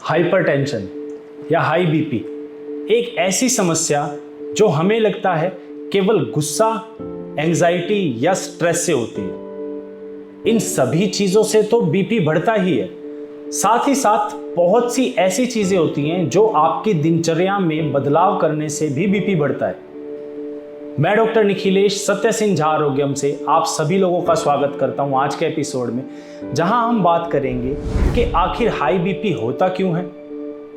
Hypertension या high BP एक ऐसी समस्या जो हमें लगता है केवल गुस्सा, एंजाइटी या स्ट्रेस से होती है। इन सभी चीज़ों से तो बीपी बढ़ता ही है। साथ ही साथ बहुत सी ऐसी चीज़ें होती हैं जो आपकी दिनचर्या में बदलाव करने से भी बीपी बढ़ता है। मैं डॉक्टर निखिलेश सत्य सिंह झा आरोग्यम से आप सभी लोगों का स्वागत करता हूं आज के एपिसोड में, जहां हम बात करेंगे कि आखिर हाई बीपी होता क्यों है,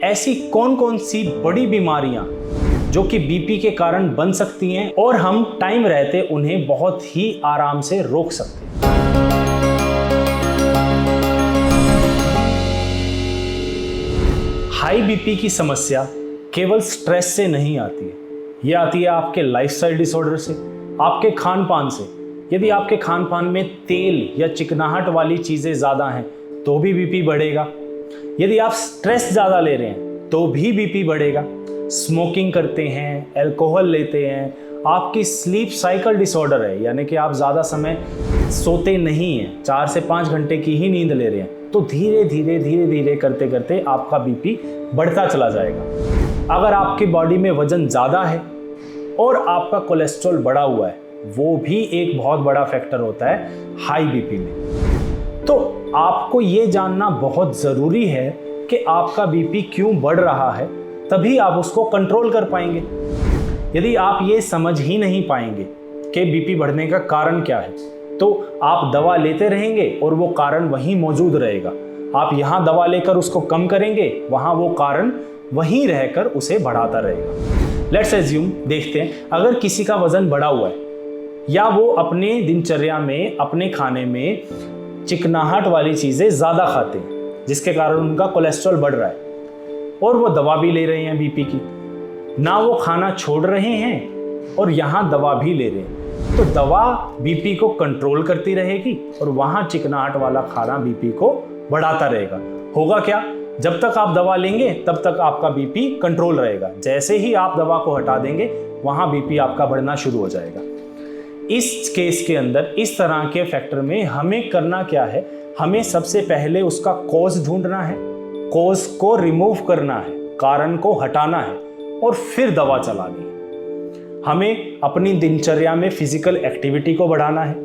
ऐसी कौन कौन सी बड़ी बीमारियां जो कि बीपी के कारण बन सकती हैं और हम टाइम रहते उन्हें बहुत ही आराम से रोक सकते हैं। हाई बीपी की समस्या केवल स्ट्रेस से नहीं आती है, ये आती है आपके लाइफस्टाइल डिसऑर्डर से, आपके खान पान से। यदि आपके खान पान में तेल या चिकनाहट वाली चीज़ें ज़्यादा हैं तो भी बीपी बढ़ेगा। यदि आप स्ट्रेस ज़्यादा ले रहे हैं तो भी बीपी बढ़ेगा। स्मोकिंग करते हैं, अल्कोहल लेते हैं, आपकी स्लीप साइकिल डिसऑर्डर है, यानी कि आप ज़्यादा समय सोते नहीं हैं, 4 से 5 घंटे की ही नींद ले रहे हैं, तो धीरे धीरे करते करते आपका बीपी बढ़ता चला जाएगा। अगर आपकी बॉडी में वजन ज़्यादा है और आपका कोलेस्ट्रॉल बढ़ा हुआ है, वो भी एक बहुत बड़ा फैक्टर होता है हाई बीपी में। तो आपको ये जानना बहुत ज़रूरी है कि आपका बीपी क्यों बढ़ रहा है, तभी आप उसको कंट्रोल कर पाएंगे। यदि आप ये समझ ही नहीं पाएंगे कि बीपी बढ़ने का कारण क्या है, तो आप दवा लेते रहेंगे और वो कारण वहीं मौजूद रहेगा। आप यहाँ दवा लेकर उसको कम करेंगे, वहाँ वो कारण वहीं रहकर उसे बढ़ाता रहेगा। लेट्स एज्यूम, देखते हैं, अगर किसी का वजन बढ़ा हुआ है या वो अपने दिनचर्या में अपने खाने में चिकनाहट वाली चीज़ें ज़्यादा खाते हैं, जिसके कारण उनका कोलेस्ट्रॉल बढ़ रहा है और वो दवा भी ले रहे हैं बीपी की, ना वो खाना छोड़ रहे हैं और यहाँ दवा भी ले रहे हैं, तो दवा बीपी को कंट्रोल करती रहेगी और वहाँ चिकनाहट वाला खाना बीपी को बढ़ाता रहेगा। होगा क्या, जब तक आप दवा लेंगे तब तक आपका बीपी कंट्रोल रहेगा। जैसे ही आप दवा को हटा देंगे, वहाँ बीपी आपका बढ़ना शुरू हो जाएगा। इस केस के अंदर इस तरह के फैक्टर में हमें करना क्या है, हमें सबसे पहले उसका कॉज ढूंढना है, कॉज को रिमूव करना है, कारण को हटाना है और फिर दवा चलानी है। हमें अपनी दिनचर्या में फिजिकल एक्टिविटी को बढ़ाना है,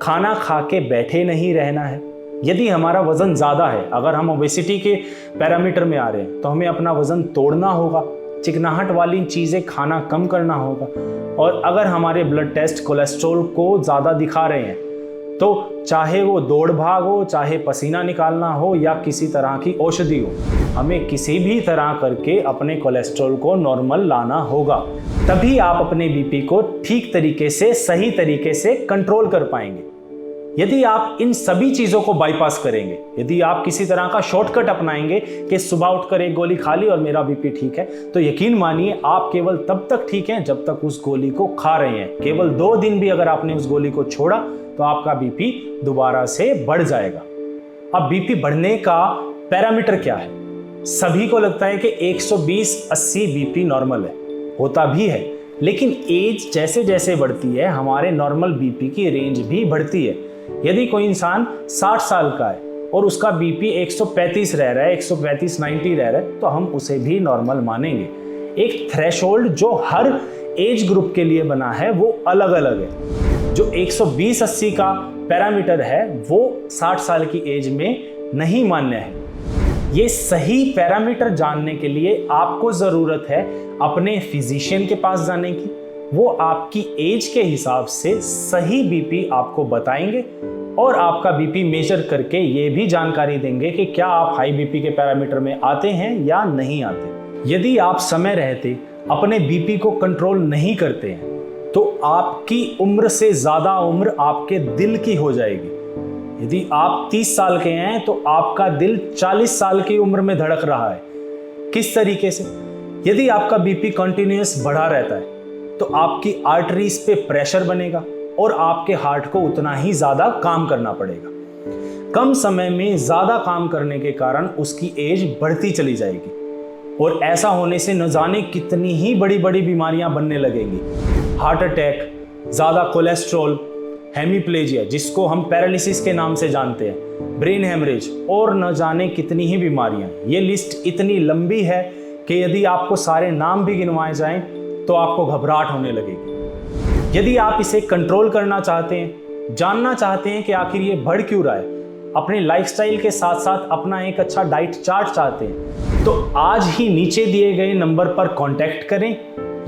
खाना खा के बैठे नहीं रहना है। यदि हमारा वज़न ज़्यादा है, अगर हम ओबेसिटी के पैरामीटर में आ रहे हैं, तो हमें अपना वज़न तोड़ना होगा, चिकनाहट वाली चीज़ें खाना कम करना होगा। और अगर हमारे ब्लड टेस्ट कोलेस्ट्रॉल को ज़्यादा दिखा रहे हैं, तो चाहे वो दौड़ भाग हो, चाहे पसीना निकालना हो या किसी तरह की औषधि हो, हमें किसी भी तरह करके अपने कोलेस्ट्रॉल को नॉर्मल लाना होगा। तभी आप अपने बीपी को ठीक तरीके से, सही तरीके से कंट्रोल कर पाएंगे। यदि आप इन सभी चीज़ों को बाईपास करेंगे, यदि आप किसी तरह का शॉर्टकट अपनाएंगे कि सुबह उठकर एक गोली खा ली और मेरा बीपी ठीक है, तो यकीन मानिए आप केवल तब तक ठीक हैं जब तक उस गोली को खा रहे हैं। केवल 2 दिन भी अगर आपने उस गोली को छोड़ा तो आपका बीपी दोबारा से बढ़ जाएगा। अब बीपी बढ़ने का पैरामीटर क्या है? सभी को लगता है कि 120/80 बीपी नॉर्मल है, होता भी है, लेकिन एज जैसे जैसे बढ़ती है हमारे नॉर्मल बीपी की रेंज भी बढ़ती है। यदि कोई इंसान 60 साल का है और उसका बीपी 135 रह रहा है, 135/90 रह रहा है, तो हम उसे भी नॉर्मल मानेंगे। एक थ्रेशोल्ड जो हर एज ग्रुप के लिए बना है वो अलग अलग है। जो 120/80 का पैरामीटर है वो 60 साल की एज में नहीं मान्य है। ये सही पैरामीटर जानने के लिए आपको ज़रूरत है अपने फिजिशियन के पास जाने की। वो आपकी एज के हिसाब से सही बीपी आपको बताएंगे और आपका बीपी मेजर करके ये भी जानकारी देंगे कि क्या आप हाई बीपी के पैरामीटर में आते हैं या नहीं आते। यदि आप समय रहते अपने बीपी को कंट्रोल नहीं करते हैं तो आपकी उम्र से ज़्यादा उम्र आपके दिल की हो जाएगी। यदि आप 30 साल के हैं तो आपका दिल 40 साल की उम्र में धड़क रहा है। किस तरीके से? यदि आपका बीपी कंटिन्यूअस बढ़ा रहता है तो आपकी आर्टरीज पे प्रेशर बनेगा और आपके हार्ट को उतना ही ज़्यादा काम करना पड़ेगा। कम समय में ज़्यादा काम करने के कारण उसकी एज बढ़ती चली जाएगी और ऐसा होने से न जाने कितनी ही बड़ी बड़ी बीमारियां बनने लगेंगी। हार्ट अटैक, ज़्यादा कोलेस्ट्रॉल, हेमीप्लेजिया जिसको हम पैरालिसिस के नाम से जानते हैं, ब्रेन हेमरेज और न जाने कितनी ही बीमारियां। ये लिस्ट इतनी लंबी है कि यदि आपको सारे नाम भी गिनवाए जाएं तो आपको घबराहट होने लगेगी। यदि आप इसे कंट्रोल करना चाहते हैं, जानना चाहते हैं कि आखिर ये बढ़ क्यों रहा है, अपने लाइफस्टाइल के साथ साथ अपना एक अच्छा डाइट चार्ट चाहते हैं, तो आज ही नीचे दिए गए नंबर पर कांटेक्ट करें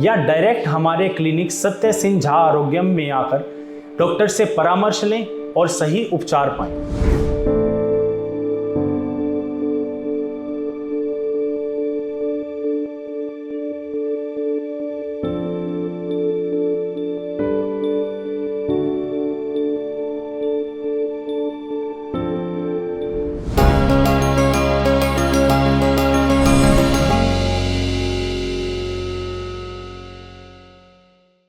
या डायरेक्ट हमारे क्लिनिक सत्य सिंह झा आरोग्यम में आकर डॉक्टर से परामर्श लें और सही उपचार पाएं।